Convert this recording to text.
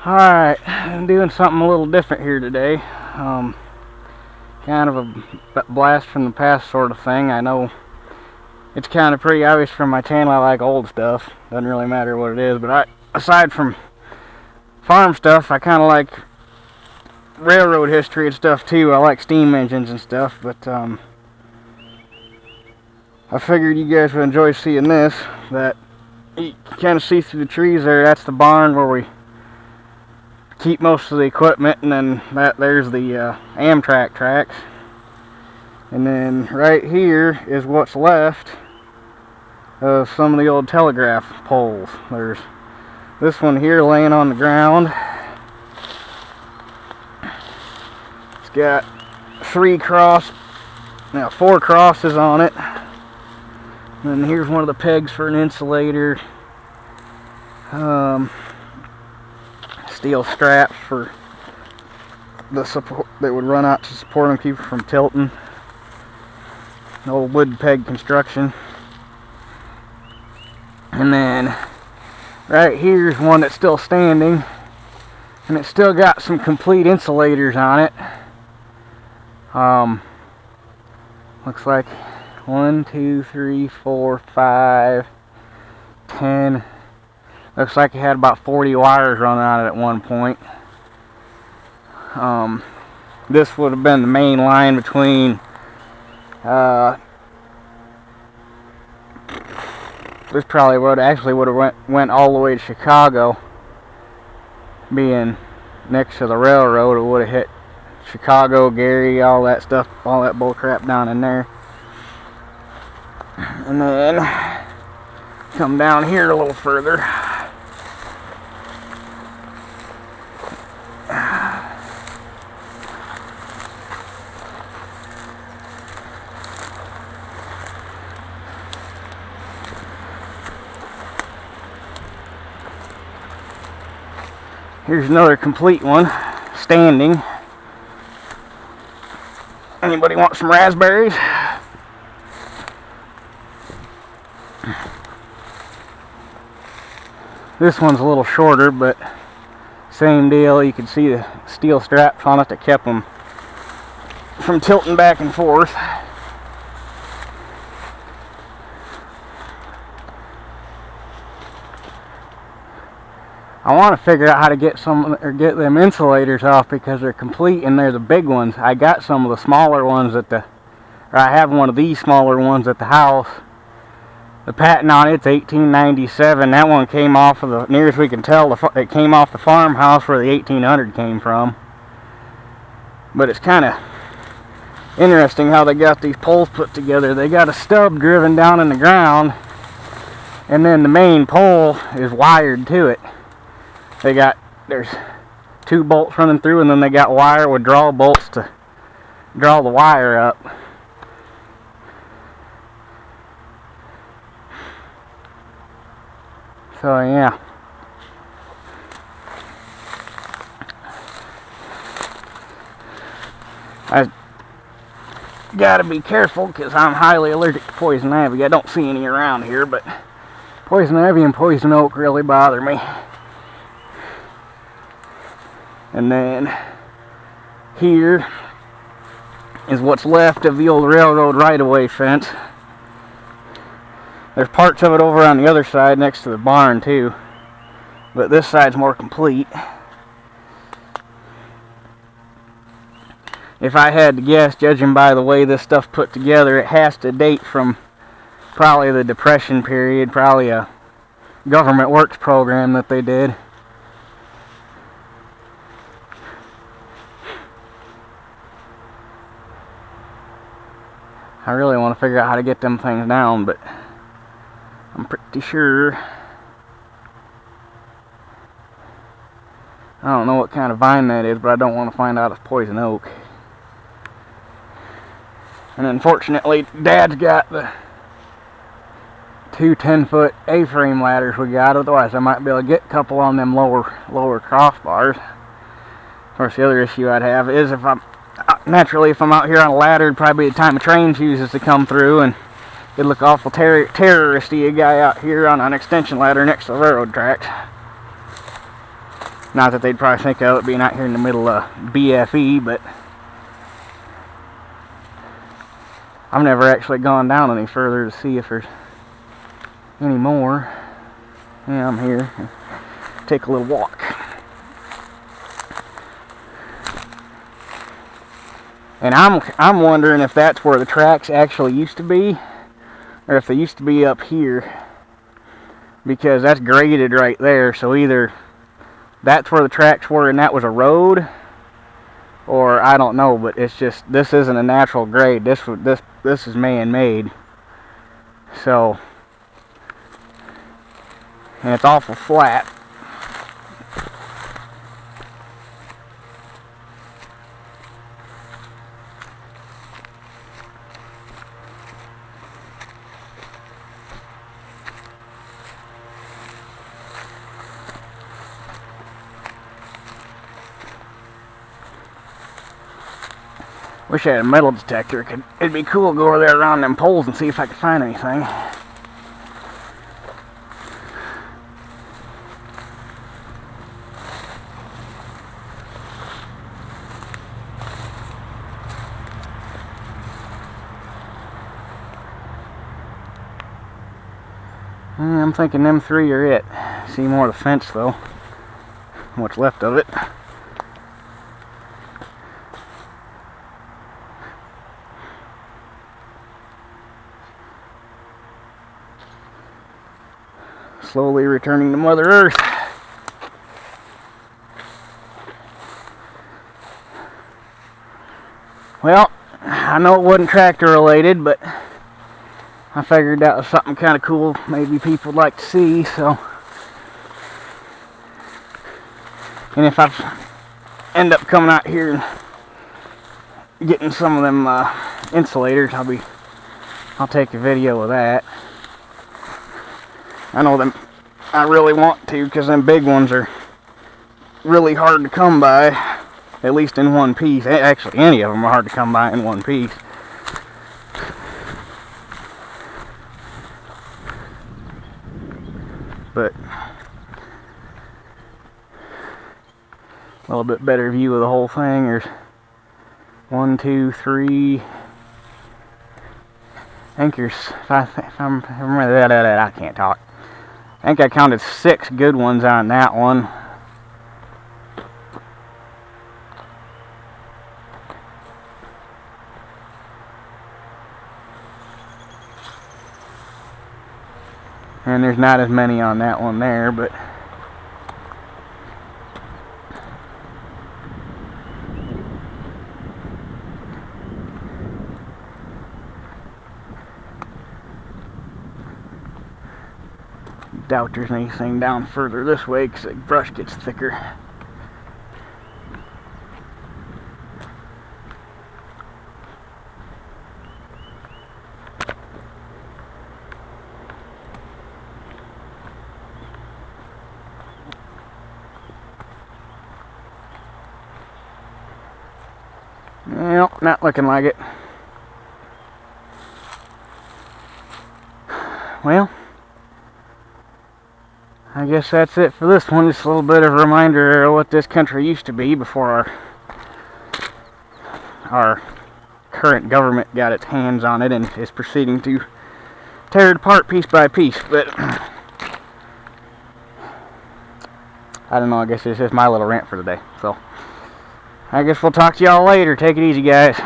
Alright, I'm doing something a little different here today. Kind of a blast from the past sort of thing. I know it's kind of pretty obvious from my channel I like old stuff. Doesn't really matter what it is, but aside from farm stuff, I kind of like railroad history and stuff too. I like steam engines and stuff, but I figured you guys would enjoy seeing this. That you can kind of see through the trees there. That's the barn where we keep most of the equipment, and then there's the Amtrak tracks, and then right here is what's left of some of the old telegraph poles. There's this one here laying on the ground. It's got 4 crosses on it, and here's one of the pegs for an insulator. Steel straps for the support that would run out to support them, keep it from tilting. An old wood peg construction. And then right here's one that's still standing, and it's still got some complete insulators on it. Looks like 1, 2, 3, 4, 5, 10. Looks like it had about 40 wires running on it at one point. This would have been the main line between this probably would have went all the way to Chicago. Being next to the railroad, it would have hit Chicago, Gary, all that stuff, all that bull crap down in there. And then come down here a little further. Here's another complete one, standing. Anybody want some raspberries? This one's a little shorter, but same deal. You can see the steel straps on it that kept them from tilting back and forth. I want to figure out how to get them insulators off, because they're complete and they're the big ones. I got some of the smaller ones I have one of these smaller ones at the house. The patent on it's 1897. That one came off of the, nearest we can tell, it came off the farmhouse where the 1800 came from. But it's kind of interesting how they got these poles put together. They got a stub driven down in the ground, and then the main pole is wired to it. There's 2 bolts running through, and then they got wire with draw bolts to draw the wire up. So yeah. I gotta be careful because I'm highly allergic to poison ivy. I don't see any around here, but poison ivy and poison oak really bother me. And then here is what's left of the old railroad right-of-way fence. There's parts of it over on the other side next to the barn too, but this side's more complete. If I had to guess, judging by the way this stuff's put together, it has to date from probably the Depression period, probably a government works program that they did. I really want to figure out how to get them things down, but I'm pretty sure. I don't know what kind of vine that is, but I don't want to find out it's poison oak. And unfortunately, Dad's got the 2 10-foot A-frame ladders we got. Otherwise, I might be able to get a couple on them lower crossbars. Of course, the other issue I'd have is if I'm out here on a ladder, it'd probably be the time a train chooses to come through, and it'd look awful terroristy, a guy out here on an extension ladder next to the railroad tracks. Not that they'd probably think of it being out here in the middle of BFE, but I've never actually gone down any further to see if there's any more. Yeah, I'm here. Take a little walk. And I'm wondering if that's where the tracks actually used to be, or if they used to be up here, because that's graded right there. So either that's where the tracks were and that was a road, or I don't know. But it's just, this isn't a natural grade. This is man-made. So, and it's awful flat. Wish I had a metal detector. It'd be cool to go over there around them poles and see if I could find anything. I'm thinking them three are it. See more of the fence though. What's left of it. Slowly returning to Mother Earth. Well, I know it wasn't tractor related, but I figured that was something kind of cool maybe people would like to see, so. And if I end up coming out here and getting some of them insulators, I'll take a video of that. I know them, I really want to, because them big ones are really hard to come by, at least in one piece. Actually, any of them are hard to come by in one piece. But a little bit better view of the whole thing. There's 1, 2, 3. I think there's, if I remember that, I can't talk. I think I counted 6 good ones on that one. And there's not as many on that one there, but doubt there's anything down further this way because the brush gets thicker. Well, not looking like it. Well, I guess that's it for this one. Just a little bit of a reminder of what this country used to be before our current government got its hands on it and is proceeding to tear it apart piece by piece. But I don't know, I guess this is my little rant for today. So I guess we'll talk to y'all later. Take it easy, guys.